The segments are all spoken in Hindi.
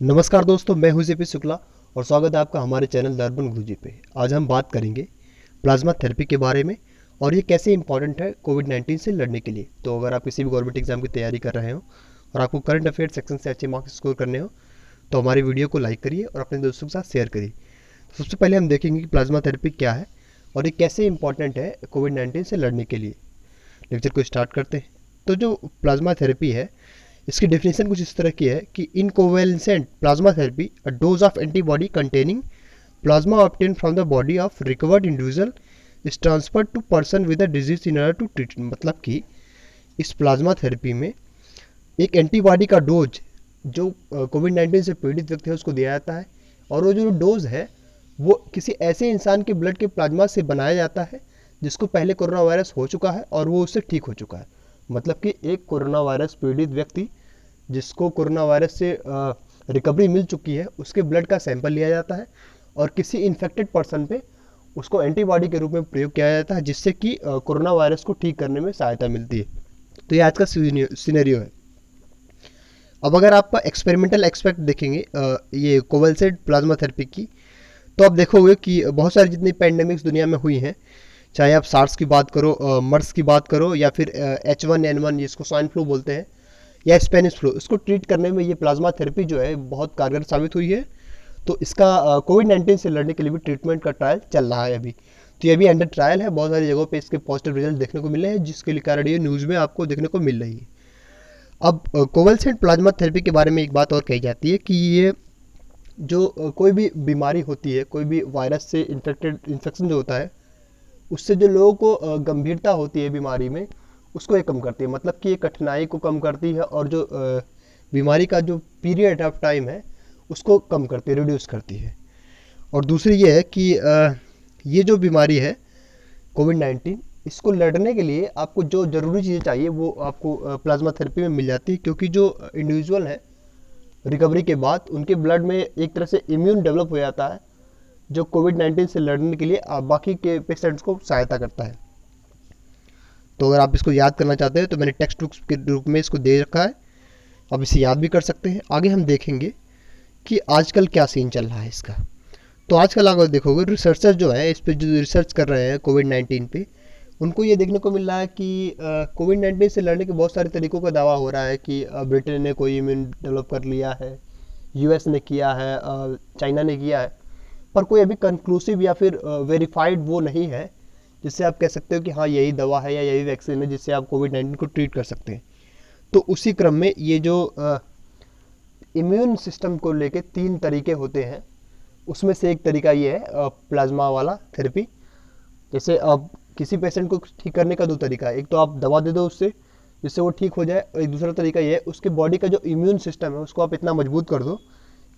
नमस्कार दोस्तों, मैं हूं जेपी शुक्ला और स्वागत है आपका हमारे चैनल द अर्बन गुरुजी पे। आज हम बात करेंगे प्लाज्मा थेरेपी के बारे में और ये कैसे इंपॉर्टेंट है कोविड-19 से लड़ने के लिए। तो अगर आप किसी भी गवर्नमेंट एग्जाम की तैयारी कर रहे हो और आपको करंट अफेयर सेक्शन से अच्छे मार्क्स स्कोर करने हो तो हमारी वीडियो को लाइक करिए और अपने दोस्तों के साथ शेयर करिए। तो सबसे पहले हम देखेंगे कि प्लाज्मा थेरेपी क्या है और ये कैसे इंपॉर्टेंट है कोविड-19 से लड़ने के लिए। लेक्चर को स्टार्ट करते हैं। तो जो प्लाज्मा थेरेपी है, इसकी डेफिनेशन कुछ इस तरह की है कि in convalescent plasma therapy a dose of antibody containing plasma obtain from the body of recovered individual is transfer to person with a disease in order to treat. मतलब कि इस प्लाज्मा थेरेपी में एक एंटीबॉडी का डोज जो कोविड-19 से पीड़ित व्यक्ति है उसको दिया जाता है और वो जो डोज है वो किसी ऐसे इंसान के ब्लड के प्लाज्मा से बनाया जाता है जिसको पहले कोरोना वायरस हो चुका है और वो उससे ठीक हो चुका है। मतलब कि एक कोरोना वायरस पीड़ित व्यक्ति जिसको कोरोना वायरस से रिकवरी मिल चुकी है उसके ब्लड का सैंपल लिया जाता है और किसी इन्फेक्टेड पर्सन पे उसको एंटीबॉडी के रूप में प्रयोग किया जाता है जिससे कि कोरोना वायरस को ठीक करने में सहायता मिलती है। तो ये आज का सिनेरियो है। अब अगर आप एक्सपेरिमेंटल एस्पेक्ट देखेंगे ये कोवलसेंट प्लाज्मा थेरेपी की, तो आप देखोगे कि बहुत सारी जितनी पैंडेमिक्स दुनिया में हुई हैं, चाहे आप सार्स की बात करो, मर्स की बात करो या फिर H1N1 जिसको स्वाइन फ्लू बोलते हैं या स्पेनिश फ्लू, इसको ट्रीट करने में ये प्लाज्मा थेरेपी जो है बहुत कारगर साबित हुई है। तो इसका कोविड-19 से लड़ने के लिए भी ट्रीटमेंट का ट्रायल चल रहा है अभी। तो ये भी अंडर ट्रायल है। बहुत सारी जगहों पे इसके पॉजिटिव रिजल्ट देखने को मिले हैं जिसके लिए कारण ये न्यूज़ में आपको देखने को मिल रही है। अब कोवलसेंट प्लाज्मा थेरेपी के बारे में एक बात और कही जाती है कि ये जो कोई भी बीमारी होती है, कोई भी वायरस से इन्फेक्शन जो होता है उससे जो लोगों को गंभीरता होती है बीमारी में उसको ये कम करती है। मतलब कि ये कठिनाई को कम करती है और जो बीमारी का जो पीरियड ऑफ टाइम है उसको कम करती है, रिड्यूस करती है। और दूसरी ये है कि ये जो बीमारी है कोविड-19, इसको लड़ने के लिए आपको जो ज़रूरी चीज़ें चाहिए वो आपको प्लाज्मा थेरेपी में मिल जाती है, क्योंकि जो इंडिविजुअल है रिकवरी के बाद उनके ब्लड में एक तरह से इम्यून डेवलप हो जाता है जो कोविड-19 से लड़ने के लिए बाकी के पेशेंट्स को सहायता करता है। तो अगर आप इसको याद करना चाहते हैं तो मैंने टेक्स्ट बुक्स के रूप में इसको दे रखा है, आप इसे याद भी कर सकते हैं। आगे हम देखेंगे कि आजकल क्या सीन चल रहा है इसका। तो आजकल अगर देखोगे रिसर्चर जो है इस पर जो रिसर्च कर रहे हैं कोविड-19 पे, उनको ये देखने को मिल रहा है कि कोविड-19 से लड़ने के बहुत सारे तरीकों का दावा हो रहा है कि ब्रिटेन ने कोई इम्यून डेवलप कर लिया है, यूएस ने किया है, चाइना ने किया है, पर कोई अभी कंक्लूसिव या फिर वेरीफाइड वो नहीं है जिससे आप कह सकते हो कि हाँ यही दवा है या यही वैक्सीन है जिससे आप कोविड-19 को ट्रीट कर सकते हैं। तो उसी क्रम में ये जो इम्यून सिस्टम को लेके 3 तरीके होते हैं, उसमें से एक तरीका ये है प्लाज्मा वाला थेरेपी। जैसे अब किसी पेशेंट को ठीक करने का 2 तरीका है, एक तो आप दवा दे दो उससे जिससे वो ठीक हो जाए, और एक दूसरा तरीका ये है उसके बॉडी का जो इम्यून सिस्टम है उसको आप इतना मजबूत कर दो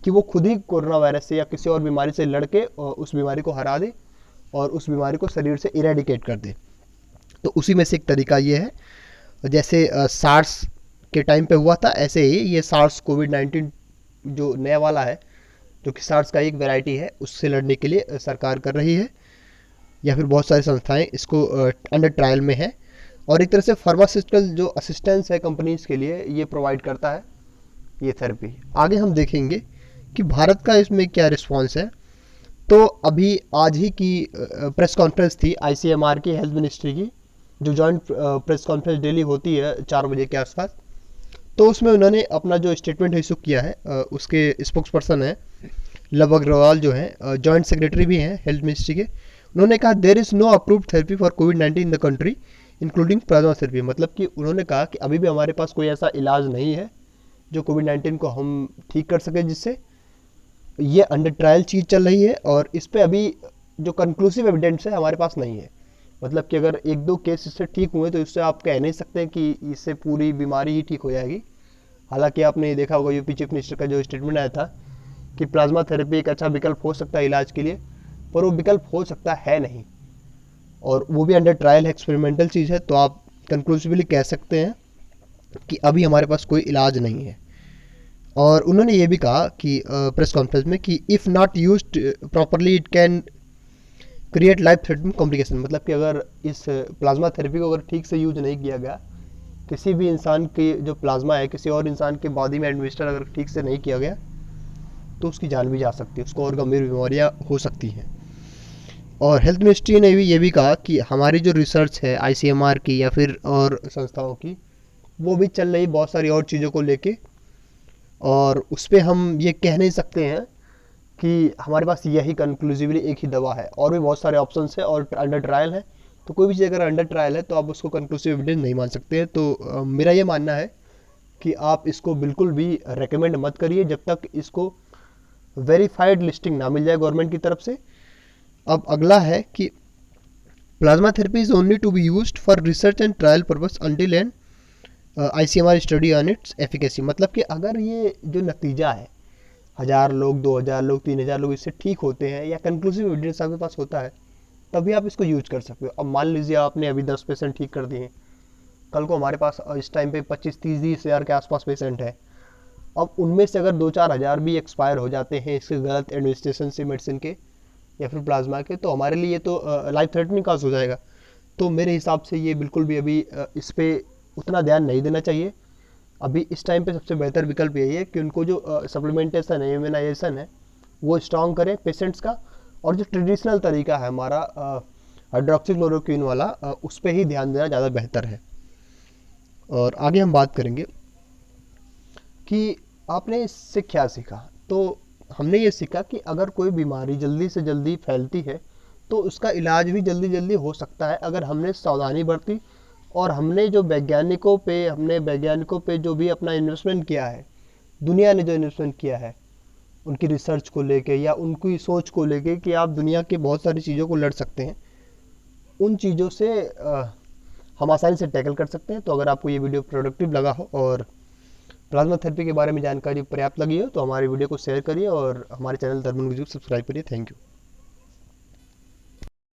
कि वो खुद ही कोरोना वायरस से या किसी और बीमारी से लड़ के उस बीमारी को हरा दे और उस बीमारी को शरीर से इरेडिकेट कर दे। तो उसी में से एक तरीका ये है। जैसे सार्स के टाइम पे हुआ था, ऐसे ही ये सार्स कोविड-19 जो नया वाला है, जो कि सार्स का एक वैरायटी है, उससे लड़ने के लिए सरकार कर रही है या फिर बहुत सारी संस्थाएं इसको अंडर ट्रायल में है। और एक तरह से फार्मास्यूटिकल जो असिस्टेंस है कंपनीज के लिए ये प्रोवाइड करता है ये थेरेपी। आगे हम देखेंगे कि भारत का इसमें क्या रिस्पॉन्स है। तो अभी आज ही की प्रेस कॉन्फ्रेंस थी आईसीएमआर की, हेल्थ मिनिस्ट्री की, जो जॉइंट प्रेस कॉन्फ्रेंस डेली होती है 4 बजे के आसपास। तो उसमें उन्होंने अपना जो स्टेटमेंट इशू किया है, उसके स्पोक्स पर्सन है लव अग्रवाल जो है, जॉइंट सेक्रेटरी भी हैं हेल्थ मिनिस्ट्री के। उन्होंने कहा there is no approved therapy for कोविड-19 in the country including plasma therapy. मतलब कि उन्होंने कहा कि अभी भी हमारे पास कोई ऐसा इलाज नहीं है जो कोविड-19 को हम ठीक कर सके, जिससे ये अंडर ट्रायल चीज़ चल रही है और इस पर अभी जो कंक्लूसिव एविडेंस है हमारे पास नहीं है। मतलब कि अगर 1-2 केस इससे ठीक हुए तो इससे आप कह नहीं सकते कि इससे पूरी बीमारी ही ठीक हो जाएगी। हालांकि आपने ये देखा होगा यूपी चीफ मिनिस्टर का जो स्टेटमेंट आया था कि प्लाज्मा थेरेपी एक अच्छा विकल्प हो सकता है इलाज के लिए, पर वो विकल्प हो सकता है नहीं और वो भी अंडर ट्रायल है, एक्सपेरिमेंटल चीज़ है। तो आप कंक्लूसिवली कह सकते हैं कि अभी हमारे पास कोई इलाज नहीं है। और उन्होंने ये भी कहा कि प्रेस कॉन्फ्रेंस में कि if not used properly it can create life threatening complication. मतलब कि अगर इस प्लाज्मा थेरेपी को अगर ठीक से यूज नहीं किया गया, किसी भी इंसान की जो प्लाज्मा है किसी और इंसान के बॉडी में एडमिनिस्टर अगर ठीक से नहीं किया गया तो उसकी जान भी जा सकती है, उसको और गंभीर बीमारियाँ हो सकती हैं। और हेल्थ मिनिस्ट्री ने भी ये भी कहा कि हमारी जो रिसर्च है आईसीएमआर की या फिर और संस्थाओं की, वो भी चल रही बहुत सारी और चीज़ों को लेके, और उस पर हम ये कह नहीं सकते हैं कि हमारे पास यही कंक्लूसिवली एक ही दवा है, और भी बहुत सारे ऑप्शंस है और अंडर ट्रायल है। तो कोई भी चीज़ अगर अंडर ट्रायल है तो आप उसको कंक्लूसिव एविडेंस नहीं मान सकते हैं। तो मेरा ये मानना है कि आप इसको बिल्कुल भी रेकमेंड मत करिए जब तक इसको वेरीफाइड लिस्टिंग ना मिल जाए गवर्नमेंट की तरफ से। अब अगला है कि plasma therapy is only to be used for research and trial purpose until end ICMR study on its efficacy. मतलब कि अगर ये जो नतीजा है 1000 लोग, 2000 लोग, 3000 लोग इससे ठीक होते हैं या कंक्लूसिव एविडेंस आपके पास होता है, तभी आप इसको यूज कर सकते हो। अब मान लीजिए आपने अभी 10 पेशेंट ठीक कर दिए, कल को हमारे पास इस टाइम पे 25-30 हज़ार के आसपास पेशेंट है। अब उनमें से अगर 2-4 हज़ार भी एक्सपायर हो जाते हैं इसके गलत एडमिनिस्ट्रेशन से मेडिसिन के या फिर प्लाज्मा के, तो हमारे लिए तो लाइफ थ्रेटनिंग काज हो जाएगा। तो मेरे हिसाब से ये बिल्कुल भी अभी इस पर उतना ध्यान नहीं देना चाहिए। अभी इस टाइम पे सबसे बेहतर विकल्प यही है कि उनको जो सप्लीमेंटेशन है, इम्यूनाइजेशन है, वो स्ट्रॉन्ग करें पेशेंट्स का, और जो ट्रेडिशनल तरीका है हमारा हाइड्रोक्सीक्लोरोक्विन वाला, उस पर ही ध्यान देना ज़्यादा बेहतर है। और आगे हम बात करेंगे कि आपने इससे क्या सीखा। तो हमने ये सीखा कि अगर कोई बीमारी जल्दी से जल्दी फैलती है तो उसका इलाज भी जल्दी जल्दी हो सकता है अगर हमने सावधानी बरती, और हमने वैज्ञानिकों पे जो भी अपना इन्वेस्टमेंट किया है, दुनिया ने जो इन्वेस्टमेंट किया है उनकी रिसर्च को लेके या उनकी सोच को लेके कि आप दुनिया के बहुत सारी चीज़ों को लड़ सकते हैं, उन चीज़ों से हम आसानी से टैकल कर सकते हैं। तो अगर आपको ये वीडियो प्रोडक्टिव लगा हो और प्लाज्मा थेरेपी के बारे में जानकारी पर्याप्त लगी हो तो हमारे वीडियो को शेयर करिए और हमारे चैनल दर्पण गुरुजी को सब्सक्राइब करिए। Thank you.